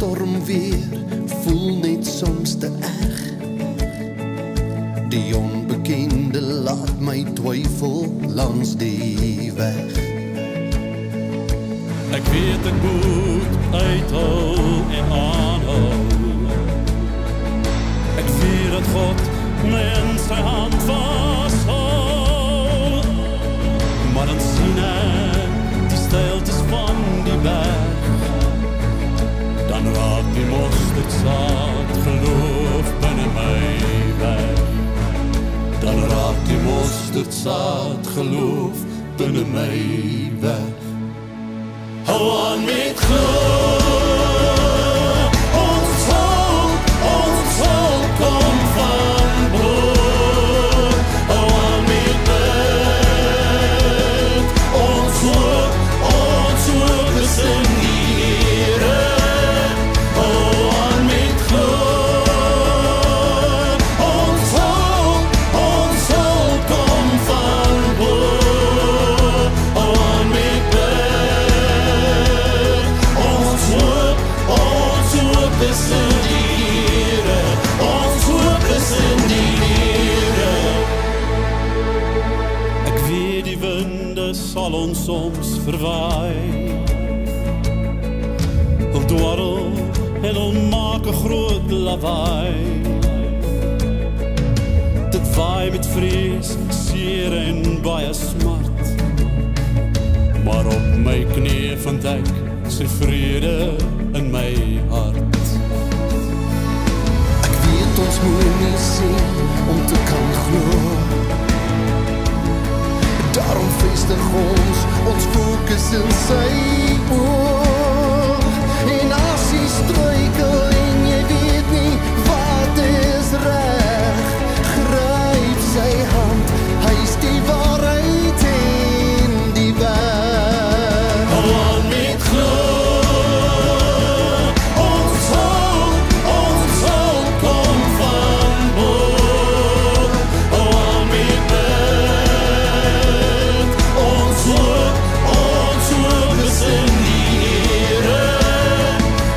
stormweer voel net soms te erg. Die onbekende laat my twyfel langs die weg. Ek weet ek moet uithou en aanhou. Ek weet dat God my in sy hand vashou. Maar dan sien ek die stiltes van die berg. Dan raak die mosterdsaad geloof binne my weg. Dan raak die mosterdsaad geloof binne my weg. Hou aan met geloof, ons hoop kom van bo. Hou aan met bid, ons hoop is in die Here. Hou aan met geloof, ons hoop kom van bo. Hou aan met bid, ons hoop is in die Here. Ons hoop is in die Here. Ek weet die winde sal ons soms verwaai. Hulle dwarrel en hulle maak 'n groot lawaai. Dit waai met vrees, seer en baie smart. Maar op my knie vind ek sy vrede in my hart. Ek weet ons moet nie sien om te kan glo. Daarom vestig ons fokus in sy oog. En as jy struikel en jy weet nie wat is reg, gryp sy hand, hy is die waarheid en die weg. Hou aan met geloof, ons hoop kom van bo. Hou aan met bid, ons hoop is in die Here.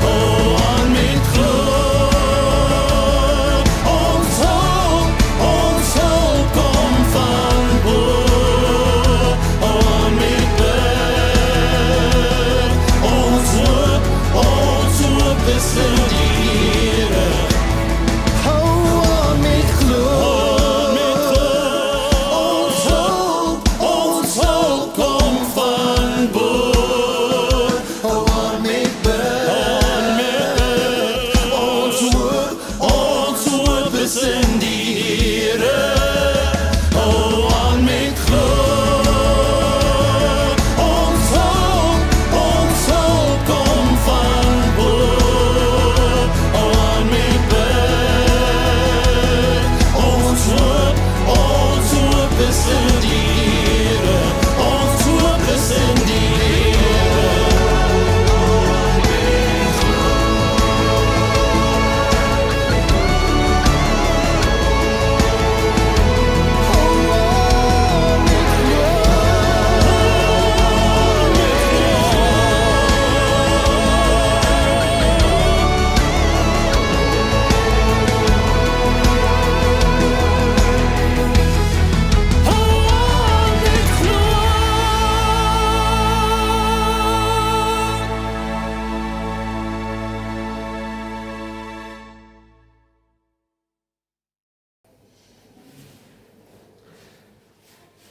Hou aan met geloof, ons hoop kom van bo. Hou aan met bid, ons hoop is in die Here. Hou aan met geloof, Ons hoop kom van bo. hou aan met bid, Ons hoop is in die Here. Hou aan met geloof, ons hoop kom van bo. Hou aan met bid, ons hoop is in die Here. Ons hoop is in die Here.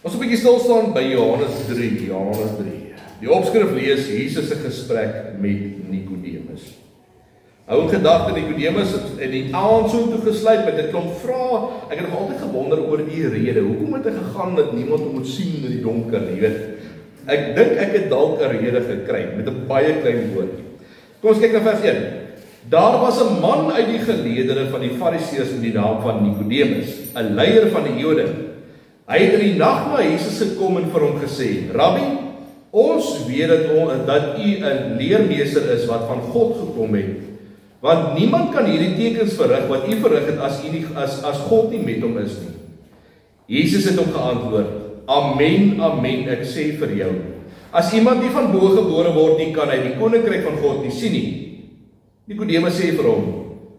Ons 'n bietjie stil staan by Johannes 3. Die opskrif lees Jesus se gesprek met Nikodemus. Hou in gedagte Nikodemus het in die aand so toe gesluip met 'n klomp vrae. Ek het nog altyd gewonder oor die rede. Hoekom het hy gegaan dat niemand hom moet sien in die donker, jy weet? Ek dink ek het dalk 'n rede gekry met 'n baie klein woord. Kom ons kyk na vers 1. Daar was 'n man uit die geleedere van die Fariseërs met die naam van Nikodemus, 'n leier van die Jode. Hy het in die nag na Jesus gekom en vir hom gesê: "Rabbi, ons weet dat u 'n leermeester is wat van God gekom het. Want niemand kan hierdie tekens verrig wat u verrig het as God nie met hom is nie." Jesus het hom geantwoord: "Amen, amen, ek sê vir jou, as iemand nie van bo gebore word nie, kan hy die koninkryk van God nie sien nie." Nikodemus sê vir hom,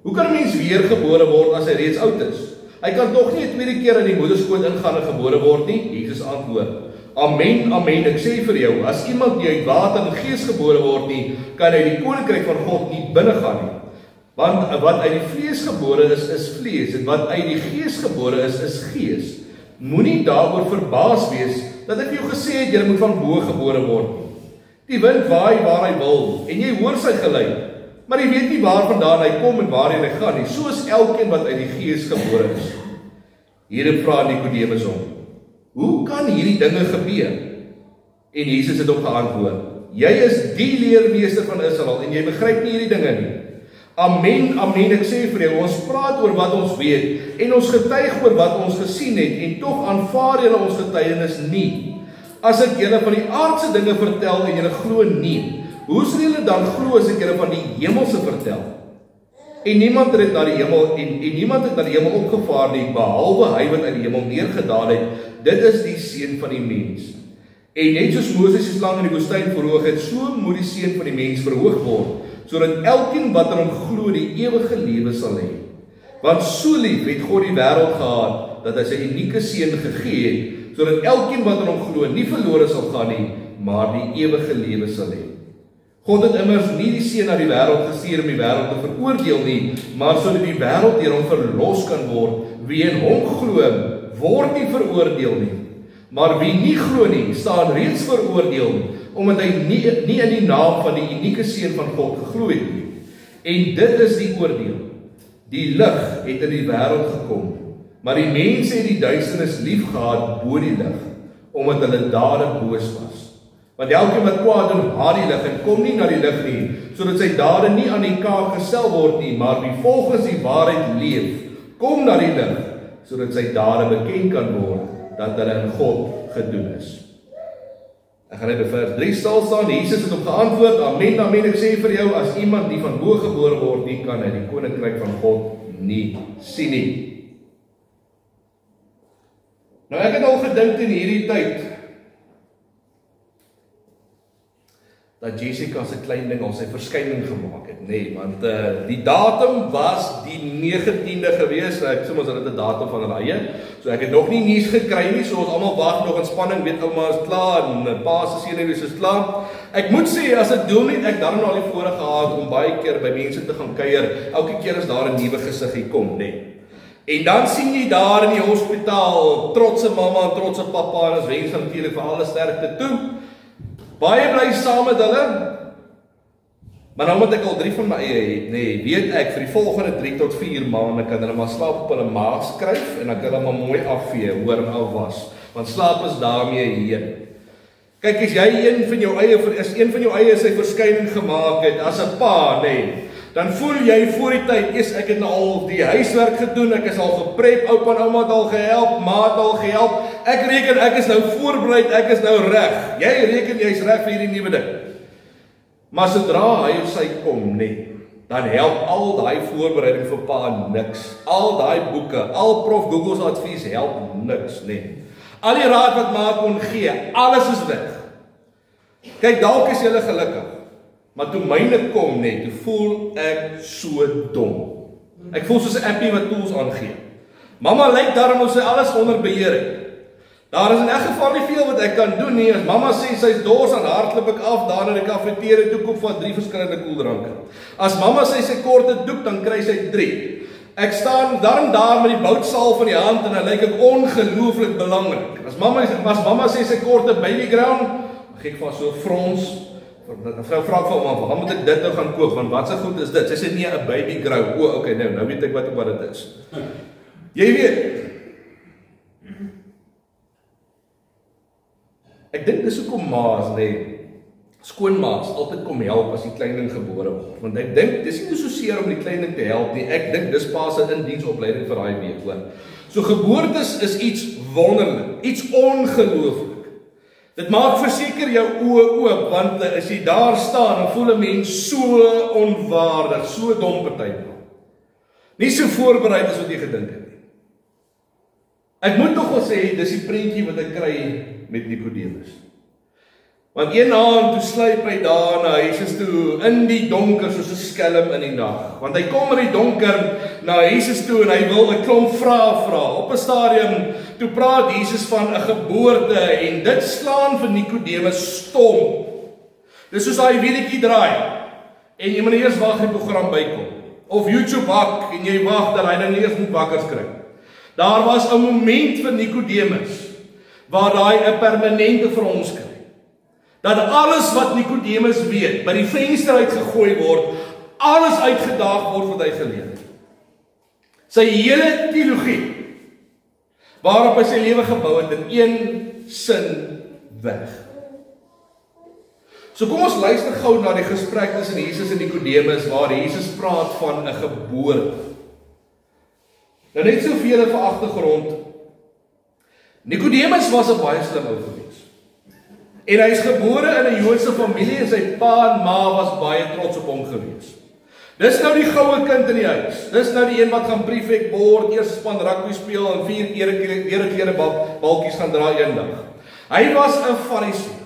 hoe kan 'n mens weergebore word as hy reeds oud is? Hy kan tog nie 'n tweede keer in die moederskoot ingaan en gebore word nie. Jesus antwoord, Amen, amen, ek sê vir jou, as iemand nie uit water en gees gebore word nie, kan hy die koninkryk van God nie binnegaan nie. Want wat uit die vlees gebore is vlees, en wat uit die gees gebore is gees. Moenie daaroor verbaas wees, dat ek jou gesê het, jy moet van bo gebore word nie. Die wind waai waar hy wil, en jy hoor sy geluid, maar jy weet nie waar vandaan hy kom en waarheen hy gaan nie, so is elkeen wat uit die gees gebore is. Hierop vra Nikodemus hom, hoe kan hierdie dinge gebeur? En Jesus het hom geantwoord, jy is die leermeester van Israel, en jy begryp nie hierdie dinge nie. Amen, amen, ek sê vir jou, ons praat oor wat ons weet, en ons getuig oor wat ons gesien het, en tog aanvaar julle ons getuienis nie. As ek julle van die aardse dinge vertel, en julle glo nie, hoe sal julle dan glo as ek julle van die hemelse vertel? En niemand het na die hemel opgevaar nie, behalwe hy wat uit die hemel neergedaal het. Dit is die seun van die mens. En net soos Moses die slang in die woestyn verhoog het, so moet die seun van die mens verhoog word, sodat elkeen wat aan hom glo die ewige lewe sal hê. Want so lief het God die wêreld gehad, dat hy sy unieke seun gegee het, sodat elkeen wat aan hom glo nie verlore sal gaan nie, maar die ewige lewe sal hê. God het immers nie die seun na die wêreld gestuur om die wêreld te veroordeel nie, maar sodat die wêreld deur hom verlos kan word. Wie in hom glo, word nie veroordeel nie. Maar wie nie glo nie, staan reeds veroordeel, omdat hy nie in die naam van die unieke seun van God geglo het nie. En dit is die oordeel. Die lig het in die wêreld gekom, maar die mense het die duisternis liefgehad bo die lig, omdat hulle dade boos was. Want elkeen wat kwaad doen, haat die lig en kom nie na die lig nie, sodat sy dade nie aan die kaak gestel word nie, maar wie volgens die waarheid leef, kom na die lig, sodat sy dade bekend kan word, dat hulle in God gedoen is. Ek gaan net by vers 3 staan, Jesus het hom geantwoord, amen, amen, ek sê vir jou, as iemand nie van bo gebore word nie, kan hy die koninkryk van God nie sien nie. Nou ek het al gedink in hierdie tyd, dat Jessica sy klein ding al sy verskyning gemaak het, nee, want die datum was die 19de gewees, ek sê ons het 'n datum van hulle eie, so ek het nog nie nuus gekry nie, so ons almal wag nog in spanning, weet ouma is klaar, en pa se senuwees is klaar. Ek moet sê, as 'n dominee, ek dan al die voorreg gehad om baie keer by mense te gaan kuier, elke keer as daar 'n nuwe gesig hier kom, nee. En dan sien jy daar in die hospitaal, trotse mamma en trotse pappa, en ons wens natuurlik vir alle sterkte toe, baie bly saam met hulle, maar nou moet ek al 3 van my eie het, nee, weet ek, vir die volgende 3 tot 4 maande kan hulle maar slaap op hulle maag skryf, en dan kan hulle maar mooi afvee, hoor en afwas, want slaap is daarmee heen. Kyk, as jy een van jou eie sy verskyning gemaak het, as 'n pa, nee, dan voel jy voor die tyd, ek het nou al die huiswerk gedoen, ek is al geprep, oupa en ouma het al gehelp, ma het al gehelp, ek reken, ek is nou voorbereid, ek is nou reg. Jy reken, jy is reg vir hierdie nuwe ding. Maar sodra hy of sy kom, nee, dan help al daai voorbereiding vir pa niks. Al daai boeke, al prof Google se advies help niks, nee. Al die raad wat ma kon gee, alles is weg. Kyk, dalk is julle gelukkig, maar toe myne kom, nee, toe voel ek so dom. Ek voel soos 'n appie wat tools aangee. Mamma lyk daarom of sy alles onder beheer het. Daar is in elk geval nie veel wat ek kan doen nie. As mamma sê sy is dors, dan hardloop ek af daar na die kafeteria toe, koop van 3 verskillende koeldranke. As mamma sê sy kort 'n doek, dan kry sy 3. Ek staan dan daar met die boutsaal van die hand en dan lyk ek ongelooflik belangrik. As mamma sê sy kort 'n baby gown, dan gee ek van so frons. Dan vra ek vir mamma, "Waar moet ek dit nou gaan koop? Want wat se goed is dit?" Sy sê nee, 'n baby gown. O, okay, nou weet ek wat dit is. Jy weet, ek dink dis hoekom ma's, nee, skoonma's altyd kom help as die kleining gebore word. Want ek dink dis nie so seer om die kleining te help nie. Ek dink dis pa se indiensopleiding vir daai week, hoor. So geboortes is iets wonderlik, iets ongelooflik. Dit maak verseker jou oë oop, want as jy daar staan, dan voel 'n mens so onwaardig, so dom partykeer. Nie so voorbereid as wat jy gedink het nie. Ek moet tog wel sê, dis die prentjie wat ek kry met Nikodemus. Want een aand toe sluip hy daar na Jesus toe in die donker soos 'n skelm in die nag. Want hy kom in die donker na Jesus toe en hy wil 'n klomp vrae vra. Op 'n stadium toe praat Jesus van 'n geboorte en dit slaan vir Nikodemus stom. Dis soos daai wielietjie draai en jy moet eers wag die program bykom. Of YouTube hak en jy wag dat hy dan eers moet wakker skrik. Daar was 'n moment vir Nikodemus waar daai 'n permanente vir ons kry. Dat alles wat Nikodemus weet, by die venster uitgegooi word, alles uitgedaag word wat hy geleer het. Sy hele teologie, waarop hy sy lewe gebou het, in een sin weg. So kom ons luister gou na die gesprek tussen Jesus en Nikodemus, waar Jesus praat van 'n geboorte. Nou net soveel vir agtergrond. Nikodemus was 'n baie slim ou gewees. En hy is gebore in 'n Joodse familie en sy pa en ma was baie trots op hom gewees. Dis nou die goue kind in die huis. Dis nou die een wat gaan prefek word, eers span rugby speel en 4 keer balkies gaan dra eendag. Hy was 'n Fariseer.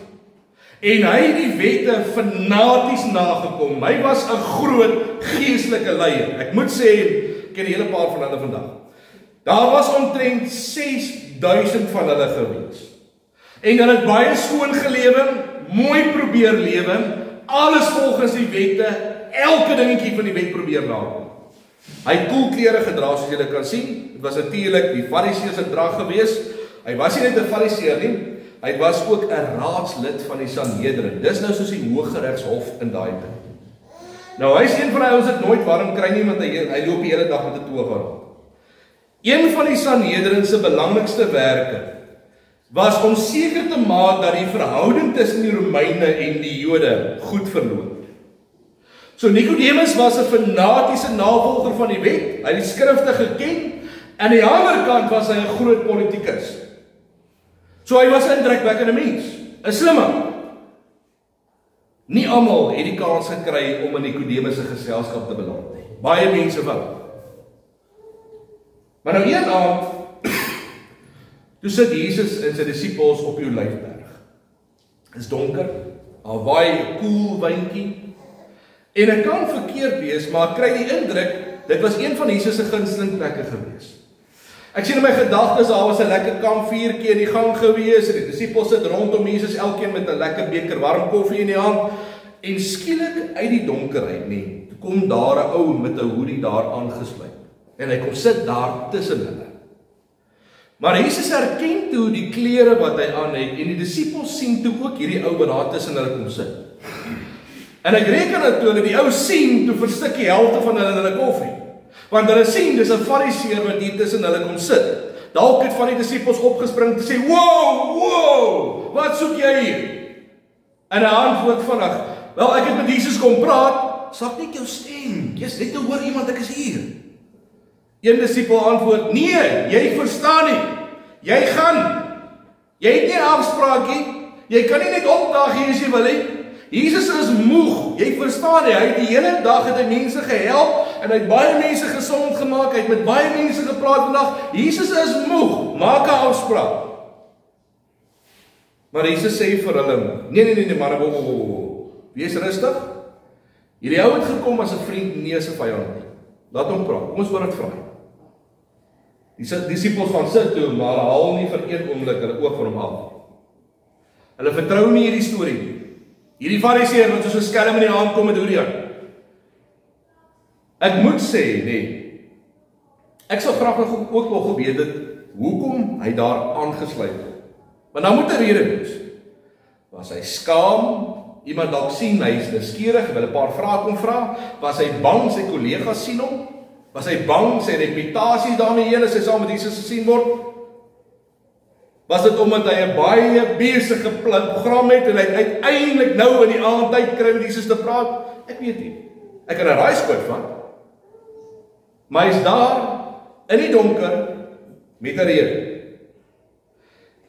En hy het die wette fanaties nagekom. Hy was 'n groot geestelike leier. Ek moet sê, ek ken 'n hele paar van hulle vandag. Daar was omtrent 6000 van hulle gewees. En hulle het baie skoon gelewe, mooi probeer lewe, alles volgens die wette, elke dingetjie van die wet probeer nakom. Hy het koel klere gedra soos julle kan sien. Dit was natuurlik die Fariseërs se drag gewees. Hy was nie net 'n Fariseer nie, hy was ook 'n raadslid van die Sanhedrin. Dis nou soos die Hooggeregshof in daai tyd. Nou hy is een van die ouens wat nooit warm kry nie, want hy loop die hele dag met 'n toga rond. Een van die Sanhedrin se belangrikste werke was om seker te maak dat die verhouding tussen die Romeine en die Jode goed verloop. So Nikodemus was 'n fanatiese navolger van die wet, hy het die skrifte geken, en aan die ander kant was hy 'n groot politikus. So hy was 'n indrukwekkende mens, 'n slimme. Nie almal het die kans gekry om in Nikodemus se geselskap te beland nie. Baie mense wou. Maar nou een aand, toe sit Jesus en sy disippels op die Olyfberg. Dit is donker, al waai 'n koel windjie. En dit kan verkeerd wees, maar ek kry die indruk, dit was een van Jesus se gunsteling plekke gewees. Ek sien in my gedagtes, daar was 'n lekker kampvuurtjie in die gang gewees, en die disippels sit rondom Jesus, elkeen met 'n lekker beker warm koffie in die hand, en skielik uit die donkerheid nie, kom daar 'n ou met 'n hoodie daar aangesluit, en hy kom sit daar tussen hulle. Maar Jesus herken toe die klere wat hy aan het, en die disippels sien toe ook hierdie ou wat daar tussen hulle kom sit. En ek reken dat toe hulle die ou sien, toe verstik die helfte van hulle koffie. Want hulle sien, dis 'n Fariseer wat hier tussen hulle kom sit. Dalk het van die disippels opgespring te sê, wow, wat soek jy hier? En hy antwoord vinnig, wel ek het met Jesus kom praat, sak net jou stem, jy's net te hoor iemand, ek is hier. Een disipel antwoord, nee, jy verstaan nie, jy gaan, jy het nie 'n afspraakie, jy kan nie net opdaag hier as jy wil hê. Jesus is moeg, jy verstaan nie, hy het die hele dag het hy mense gehelp, en hy het baie mense gesond gemaak, hy het met baie mense gepraat vandag, Jesus is moeg, maak 'n afspraak. Maar Jesus sê vir hulle, nee, maar wees rustig, hierdie ou het gekom as 'n vriend, nie as 'n vyand nie, laat hom praat, kom ons oor dit vra. Die disippels gaan sit toe, maar haal nie vir een oomblik hulle oog van hom af. Hulle vertrou nie hierdie storie nie. Hierdie Fariseer wat soos 'n skelm in die hand kom met hoodie aan. Ek moet sê, nee, ek sal graag ook wel geweet het, hoekom hy daar aangesluit het. Want nou moet 'n rede wees. Was hy skaam, iemand dalk sien, hy is nuuskierig, wil 'n paar vrae kom vra, was hy bang, sy kollegas sien hom, was hy bang, sy reputasie daarmee heen, as hy saam met Jesus gesien word, was dit omdat hy 'n baie besige program het, en hy uiteindelik nou in die aand tyd kry met Jesus te praat, ek weet nie, ek kan 'n raai skoot van, maar hy is daar, in die donker, met 'n rede.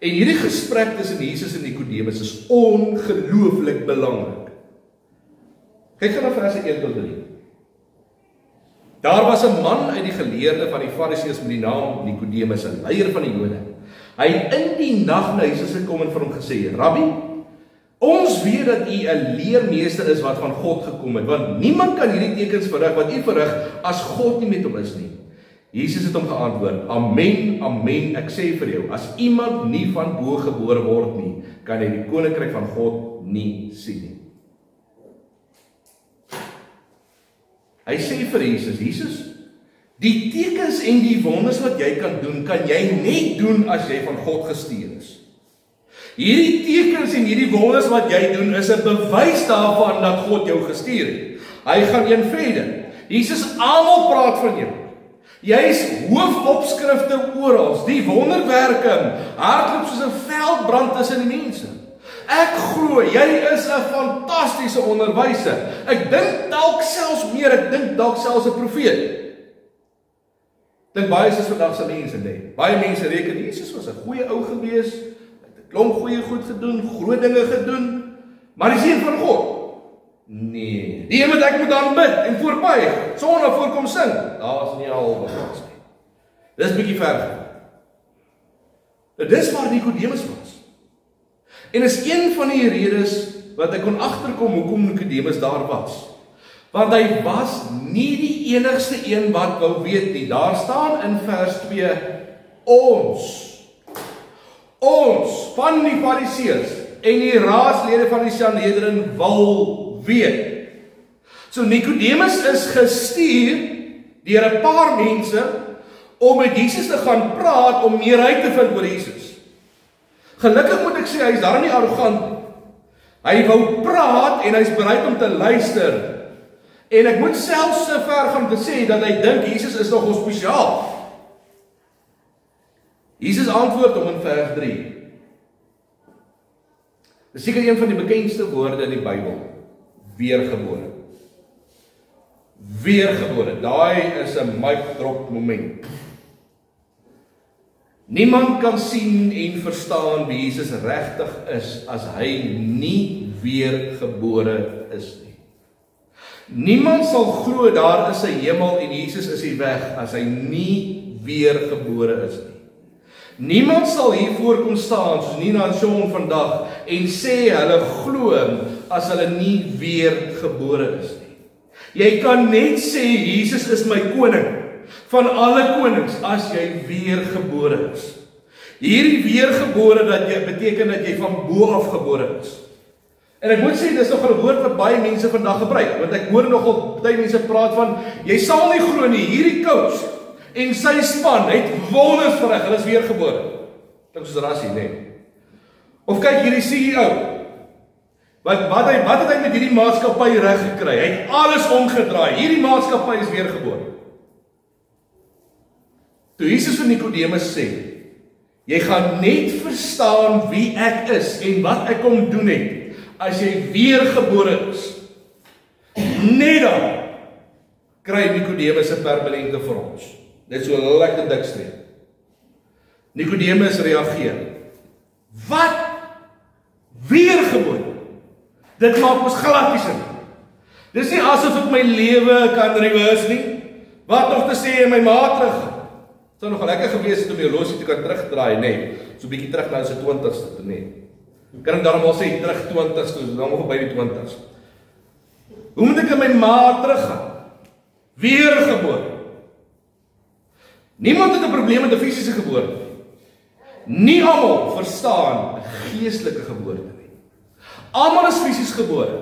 En hierdie gesprek tussen Jesus en Nikodemus is ongelooflik belangrik. Kyk gou na verse 1 tot 3. Daar was 'n man uit die geleerde van die Fariseërs met die naam Nikodemus, 'n leier van die Jode. Hy het in die nag na Jesus gekom en vir hom gesê, Rabbi, Ons weet dat u 'n leermeester is wat van God gekom het, want niemand kan hierdie tekens verrig wat u verrig as God nie met hom is nie. Jesus het hom geantwoord, amen, amen, ek sê vir jou, as iemand nie van bo gebore word nie, kan hy die koninkryk van God nie sien nie. Hy sê vir Jesus, die tekens en die wonders wat jy kan doen, kan jy net doen as jy van God gestuur is. Hierdie tekens en hierdie wonders wat jy doen, is 'n bewys daarvan dat God jou gestuur het. Hy gaan een verder. Jesus, almal praat van jou. Jy is hoofopskrifte oral, die wonderwerke, hardloop soos 'n veldbrand tussen die mense. Ek glo, jy is 'n fantastiese onderwyser. Ek dink dalk selfs meer, ek dink dalk selfs 'n profeet. Dink baie is vandag se mense lê. Baie mense reken Jesus was 'n goeie ou gewees, het 'n klomp goeie goed gedoen, groot dinge gedoen, maar die seun van God. Nee, die een wat ek moet aanbid en voorbuig, sonder voorkom sing, daar is nie al wat ons nie. Dis bietjie ver. Dis waar Nikodemus was. En is een van die redes wat ek kon agterkom hoekom Nikodemus daar was. Want hy was nie die enigste een wat wou weet nie. Daar staan in vers 2, ons van die Fariseërs en die raadslede van die Sanhedrin wil weet. So Nikodemus is gestuur deur 'n paar mense om met Jesus te gaan praat om meer uit te vind oor Jesus. Gelukkig moet ek sê, hy is daar nie arrogant nie. Hy wou praat en hy is bereid om te luister. En ek moet selfs so ver gaan te sê dat hy dink Jesus is nogal spesiaal. Jesus antwoord hom in vers 3. Dis seker een van die bekendste woorde in die Bybel. Weergebore. Weergebore. Daai is 'n mic drop moment. Niemand kan sien en verstaan wie Jesus regtig is as hy nie weergebore is nie. Niemand sal glo daar is 'n hemel en Jesus is die weg as hy nie weergebore is nie. Niemand sal hier voor kom staan soos Nina en Sean vandag en sê hulle glo as hulle nie weergebore is nie. Jy kan net sê Jesus is my koning van alle konings as jy weergebore is. Hierdie weergebore beteken dat jy van bo af gebore is. En ek moet sê, dis nog 'n woord wat baie mense vandag gebruik, want ek hoor nogal baie mense praat van, jy sal nie glo nie, hierdie coach en sy span het wonders verrig, hulle is weergebore. Klink soos rassie, nee. Of kyk hierdie CEO, wat het hy met hierdie maatskappy reg gekry? Hy het alles omgedraai, hierdie maatskappy is weergebore. Toe Jesus vir Nikodemus sê, jy gaan net verstaan wie ek is en wat ek kom doen het, as jy weergebore is. Net dan kry Nikodemus 'n permanente vir ons. Net so lekker dik streep. Nikodemus reageer. Wat? Weergebore? Dit maak ons glad nie sin. Dis nie asof ek my lewe kan reverse nie. Wat nog te sê in my ma terug? Dit sou nog lekker gewees het om jou losie te kan terugdraai, nee. So 'n bietjie terug na sy 20ste toe, nee. Kan ek daarom al sê terug 20s toe, dan nog by die 20s. Hoe moet ek in my ma teruggaan? Weergebore. Niemand het 'n probleem met 'n fisiese geboorte. Nie almal verstaan 'n geestelike geboorte nie. Almal is fisies gebore.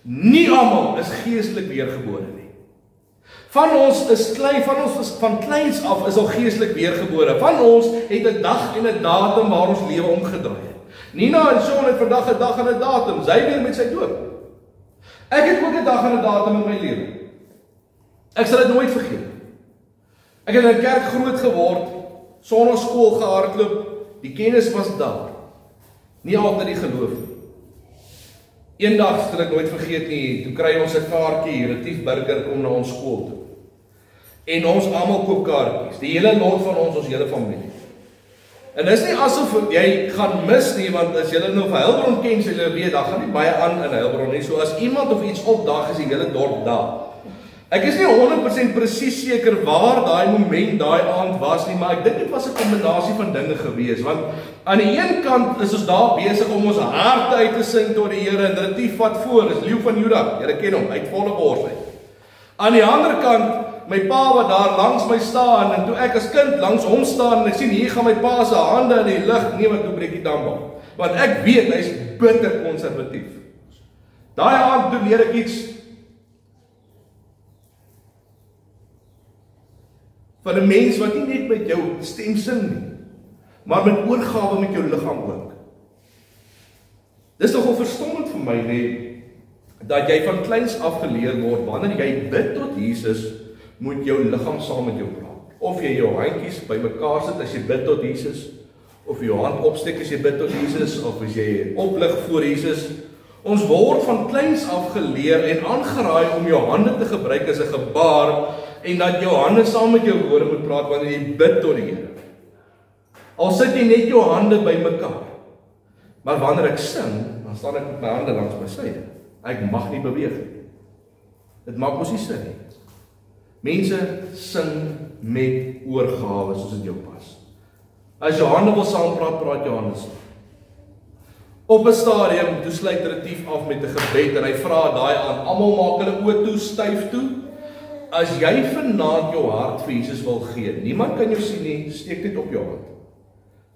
Nie almal is geestelik weergebore nie. Van ons is van kleins af is al geestelik weergebore. Van ons het 'n dag en 'n datum waar ons lewe omgedraai het. Nina en Sean het vandag 'n dag en 'n datum, sy weer met sy doop. Ek het ook 'n dag en 'n datum in my lewe. Ek sal dit nooit vergeet. Ek het in 'n kerk groot geword, sonnaskool gehardloop, die kennis was daar. Nie altyd die geloof nie. Eendag sal ek nooit vergeet nie, toe kry ons 'n kaartjie, Retief Burger kom na ons skool toe. En ons almal koop kaartjies, die hele lot van ons hele familie. En dis nie asof jy gaan mis nie, want as julle nou vir Heilbron ken, sê julle weet, daar gaan nie baie aan in Heilbron nie. So as iemand of iets opdaag, is die hele dorp daar. Ek is nie 100% presies seker waar daai moment, daai aand was nie, maar ek dink dit was 'n kombinasie van dinge gewees, want aan die een kant is ons daar besig om ons harte uit te sing tot die Here, en Retief vat voor, is Leeu van Juda, julle ken hom, uit volle bors uit. Aan die ander kant, my pa wat daar langs my staan, en toe ek as kind langs hom staan, en ek sien hier gaan my pa se hande in die lug, nee wat toe breek die dam, want ek weet, hy is bitter konservatief. Daai aand toe leer ek iets, van 'n mens wat nie net met jou stem sing nie, maar met oorgawe met jou liggaam ook. Dis nogal verstommend vir my, nee, dat jy van kleins af geleer word, wanneer jy bid tot Jesus, moet jou liggaam saam met jou praat. Of jy jou handjies bymekaar sit as jy bid tot Jesus, of jy jou hand opsteek as jy bid tot Jesus, of as jy oplig voor Jesus. Ons word van kleins af geleer en aangeraai om jou hande te gebruik as 'n gebaar, en dat jou hande saam met jou woorde moet praat wanneer jy bid tot die Here. Al sit jy net jou hande bymekaar, maar wanneer ek sing, dan staan ek met my hande langs my syde. Ek mag nie beweeg nie. Dit maak mos nie sin nie. Mense sing met oorgawe soos dit jou pas. As jou hande wil saam praat, praat jou hande saam. Op 'n stadium, toe sluit Retief af met 'n gebed en hy vra daai aan, almal maak hulle oë toe, styf toe. As jy vanaand jou hart vir Jesus wil gee, niemand kan jou sien nie, steek dit op jou hand.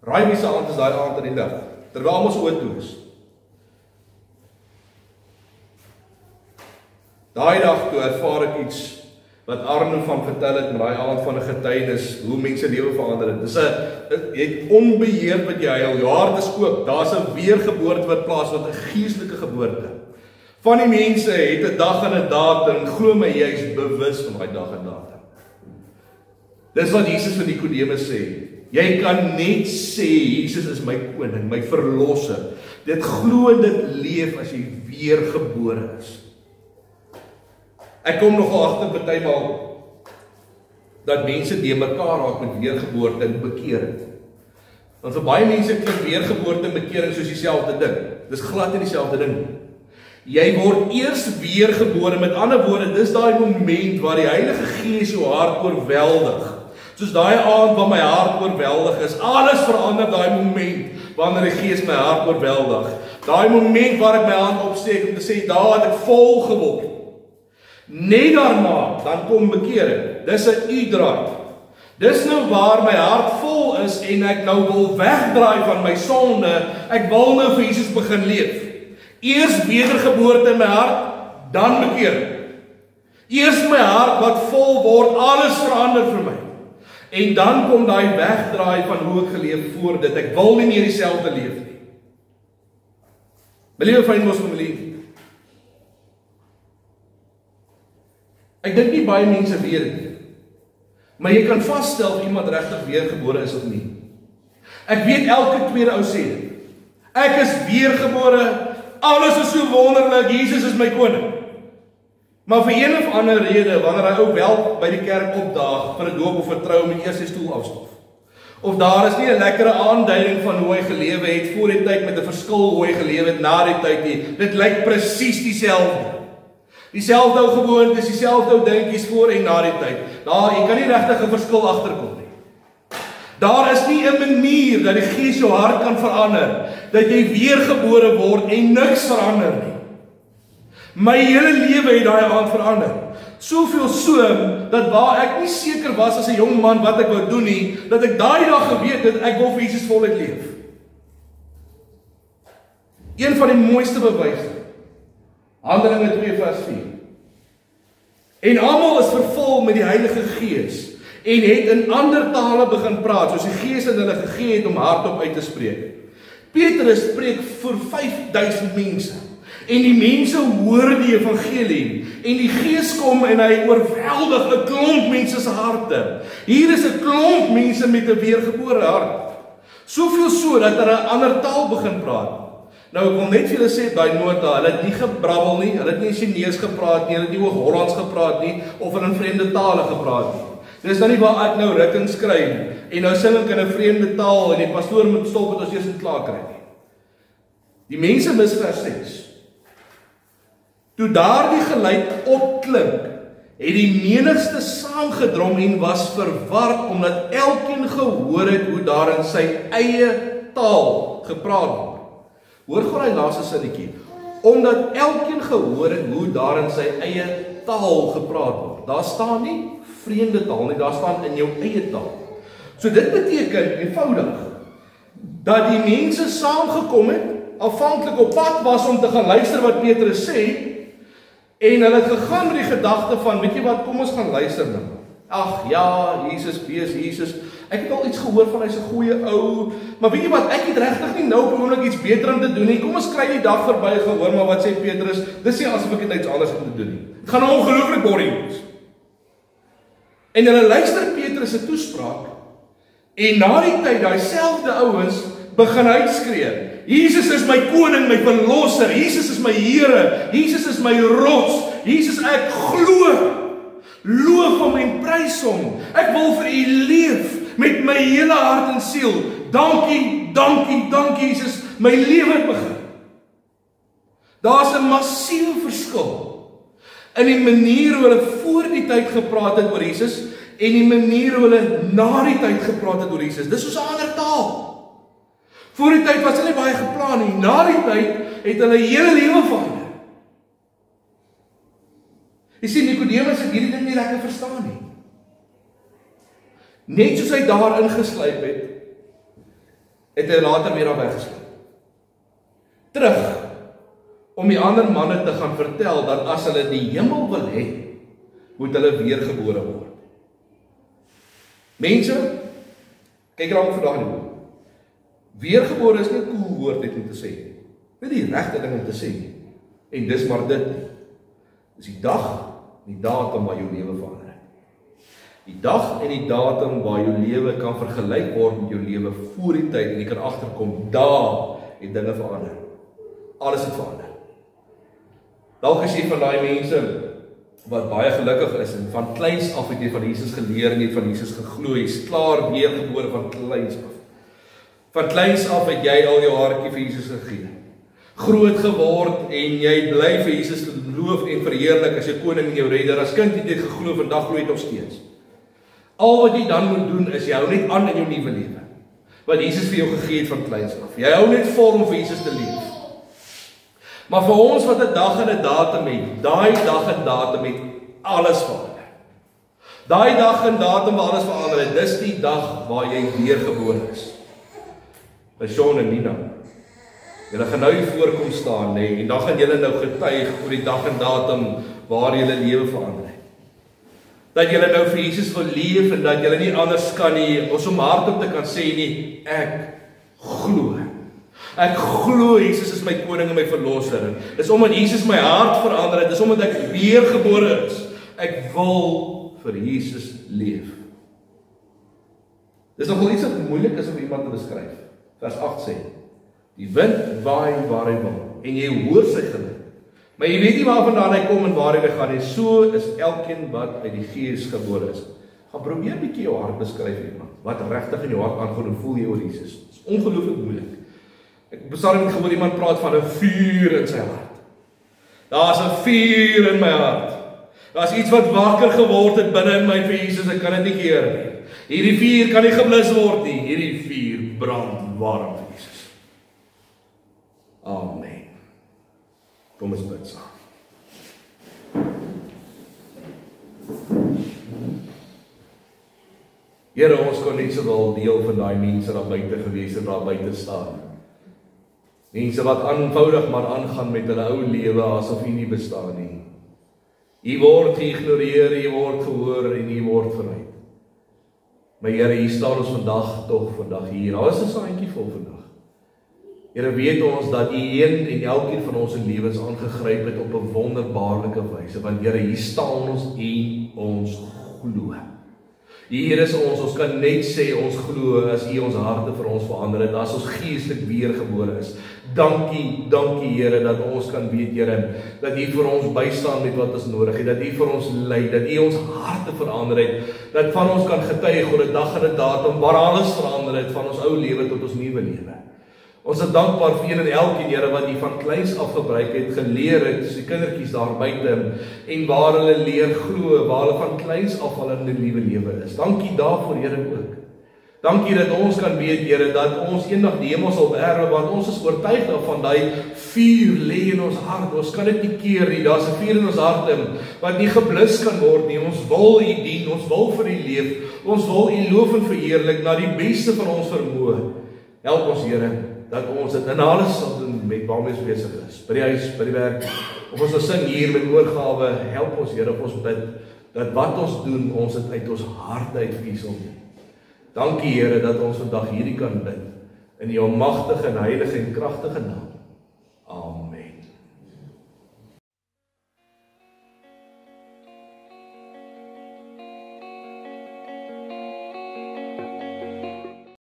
Raai wie se hand is daai aand in die lig, terwyl almal se oë toe is. Daai dag toe ervaar ek iets wat Arno van vertel het met daai aand van 'n getuienis, hoe mense lewe verander het. Dis 'n jy het onbeheerd wat jy huil, jou hart is oop, daar's 'n weergeboorte wat plaasvind, 'n geestelike geboorte. Van die mense het 'n dag en 'n datum, glo my, jy is bewus van daai dag en datum. Dis wat Jesus vir Nikodemus sê. Jy kan net sê, Jesus is my koning, my verlosser. Dit glo en dit leef as jy weergebore is. Ek kom nogal agter partymal dat mense die mekaar raak met weergeboorte en bekering. Want vir baie mense klink weergeboorte en bekering soos dieselfde ding. Dis glad nie dieselfde ding nie. Jy word eers weergebore, met ander woorde, dis daai moment waar die Heilige Gees jou hart oorweldig. Soos daai aand waar my hart oorweldig is. Alles verander daai moment wanneer die Gees my hart oorweldig. Daai moment waar ek my hand opsteek om te sê, daar het ek vol geword. Net daarna, dan kom bekering. Dis 'n U-draai. Dis nou waar my hart vol is en ek nou wil wegdraai van my sonde. Ek wil nou vir Jesus begin leef. Eers wedergeboorte in my hart, dan bekering. Eers my hart wat vol word, alles verander vir my. En dan kom daai wegdraai van hoe ek geleef voor dit. Ek wil nie meer dieselfde leef nie. My liewe vriend, familie, ek dink nie baie mense weet dit nie. Maar jy kan vasstel of iemand regtig weergebore is of nie. Ek weet elke tweede ou sê dit. Ek is weergebore, alles is so wonderlik, Jesus is my koning. Maar vir een of ander rede, wanneer hy ook wel by die kerk opdaag vir 'n doop of 'n trou, met eers sy stoel afstof. Of daar is nie 'n lekkere aanduiding van hoe hy gelewe het voor die tyd met 'n verskil hoe hy gelewe het na die tyd nie. Dit lyk presies dieselfde. Dieselfde ou gewoontes, dieselfde ou dingetjies voor en na die tyd. Daar, jy kan nie regtig 'n verskil agterkom nie. Daar is nie 'n manier dat die Gees jou hart kan verander, dat jy weergebore word en niks verander nie. My hele lewe het daai aand verander. Soveel so, dat waar ek nie seker was as 'n jong man wat ek wou doen nie, dat ek daai dag geweet het, ek wil vir Jesus voluit leef. Een van die mooiste bewyse, Handelinge 2 vers 4. En almal is vervul met die Heilige Gees, en het in ander tale begin praat, soos die Gees in hulle gegee het om hardop uit te spreek. Petrus spreek vir 5000 mense, en die mense hoor die evangelie, en die Gees kom en hy oorweldig 'n klomp mense se harte. Hier is 'n klomp mense met 'n weergebore hart. Soveel so dat hulle 'n ander taal begin praat. Nou ek wil net vir julle sê, daai nota, hulle het nie gebrabbel nie, hulle het nie Chinees gepraat nie, hulle het nie oor Hollands gepraat nie, of in vreemde tale gepraat nie. Dis nou nie waar ek nou rukking skryf, en nou sing ek in 'n vreemde taal, en die pastoor moet stop het ons eers in klaar kry nie. Die mense mis vers 6. Toe daardie geluid opklink, het die menigste saamgedrom en was verward, omdat elkeen gehoor het hoe daar in sy eie taal gepraat word. Hoor gou die laaste sinnetjie. Omdat elkeen gehoor het hoe daar in sy eie taal gepraat word. Daar staan nie vreemde taal nie, daar staan in jou eie taal. So dit beteken eenvoudig dat die mense saamgekom het, afhanklik op pad was om te gaan luister wat Petrus sê, en hulle het gegaan met die gedagte van, weet jy wat, kom ons gaan luister nou. Ag ja, Jesus, wees Jesus. Ek het al iets gehoor van hy's 'n goeie ou, maar weet jy wat, ek het regtig nie nou persoonlik iets beter om te doen nie. Kom ons kry die dag verby gehoor, maar wat sê Petrus? Dis nie asof ek iets anders om te doen nie. Dit gaan ongelooflik boring wees. En hulle luister Petrus se toespraak, en na die tyd, daai selfde ouens begin uitskree. Jesus is my koning, my verlosser. Jesus is my Here. Jesus is my rots. Jesus, ek glo. Loof hom en prys hom. Ek wil vir u leef met my hele hart en siel. Dankie, dankie, dankie Jesus. My lewe het begin. Daar's 'n massiewe verskil in die manier hoe hulle voor die tyd gepraat het oor Jesus en die manier hoe hulle na die tyd gepraat het oor Jesus. Dis soos 'n ander taal. Voor die tyd was hulle nie baie geplan nie. Na die tyd het hulle hele lewe verander. Jy sien, Nikodemus het hierdie ding nie lekker verstaan nie. Net soos hy daar ingesluip het hy later weer daar weggesluip. Terug, om die ander manne te gaan vertel, dat as hulle die hemel wil hê, moet hulle weergebore word. Mense, kyk raak vandag nie. Weergebore is nie 'n cool woord net om te sê. Dit is die regte ding om te sê. En dis maar dit. Dis die dag en die datum waar jou lewe verander. Die dag en die datum waar jou lewe kan vergelyk word met jou lewe voor die tyd en jy kan agterkom, daar het dinge verander. Alles het verander. Dalk is jy van daai mense wat baie gelukkig is en van kleins af het jy van Jesus geleer en jy het van Jesus geglo, jy's klaar weergebore van kleins af. Van kleins af het jy al jou hartjie vir Jesus gegee. Groot geword en jy bly vir Jesus loof en verheerlik as jou koning en jou redder. As kind het jy geglo, vandag glo jy nog steeds. Al wat jy dan moet doen is jy hou net aan in jou nuwe lewe. Wat Jesus vir jou gegee het van kleins af. Jy hou net vol om vir Jesus te leef. Maar vir ons wat 'n dag en 'n datum het, daai dag en datum het alles verander. Daai dag en datum waar alles verander het, dis die dag waar jy weergebore is. By Sean en Nina. Julle gaan nou hier voorkom staan, nee, en dan gaan julle nou getuig oor die dag en datum waar julle lewe verander het. Dat julle nou vir Jesus wil leef en dat julle nie anders kan nie, ons om hardop te kan sê nie, ek glo. Ek glo Jesus is my koning en my verlosser. Dis omdat Jesus my hart verander het, dis omdat ek weergebore is. Ek wil vir Jesus leef. Dis nogal iets wat moeilik is om iemand te beskryf. Vers 8 sê, die wind waai waar hy wil, en jy hoor sy geluid. Maar jy weet nie waar vandaan hy kom en waar hy gaan nie. So is elkeen wat uit die Gees gebore is. Gaan probeer 'n bietjie jou hart beskryf iemand. Wat regtig in jou hart aangaan, hoe voel jy oor Jesus? Dit is ongelooflik moeilik. Ek bestaan met gehoor iemand praat van 'n vuur in sy hart. Daar's 'n vuur in my hart. Daar's iets wat wakker geword het binne in my vir Jesus, ek kan dit nie keer nie. Hierdie vuur kan nie geblus word nie. Hierdie vuur brand warm vir Jesus. Amen. Kom ons bid saam. Here, ons kon net sowel deel van daai mense daar buite gewees het, daar buite staan. Mense wat eenvoudig maar aangaan met hulle ou lewe asof U nie bestaan nie. U word geïgnoreer, U word gehoor en U word vermy. Maar Here, hier staan ons vandag hier. Daar is 'n saantjie vol vandag. Here, weet ons dat U een en elkeen van ons lewens aangegryp het op 'n wonderbaarlike wyse, want Here, hier staan ons en ons glo. Hier is ons kan net sê ons glo as U ons harte vir ons verander het, as ons geestelik weergebore is. Dankie, Here, dat ons kan weet, Here, dat U vir ons bystaan met wat ons nodig het, dat U vir ons lei, dat U ons harte verander het, dat van ons kan getuig oor 'n dag en 'n datum waar alles verander het, van ons ou lewe tot ons nuwe lewe. Ons is dankbaar vir een en elkeen, Here, wat U van kleins af gebruik het, geleer het, soos die kindertjies daar buite, en waar hulle leer glo, waar hulle van kleins af al in die liewe lewe is. Dankie daarvoor, Here, ook. Dankie dat ons kan weet, Here, dat ons eendag die hemel sal erwe, want ons is oortuig daarvan, daai vuur lê in ons hart. Ons kan dit nie keer nie. Daar's 'n vuur in ons harte wat nie geblus kan word nie. Ons wil U dien, ons wil vir U leef, ons wil U loof en verheerlik na die beste van ons vermoë. Help ons, Here, dat ons dit in alles sal doen met waarmee ons besig is. By die huis, by die werk, of ons sing hier met oorgawe, help ons, Here, op ons bid, dat wat ons doen, ons dit uit ons hart uit vir U sal doen. Dankie, Here, dat ons vandag hierdie kan bid, in U almagtige en heilige en kragtige naam.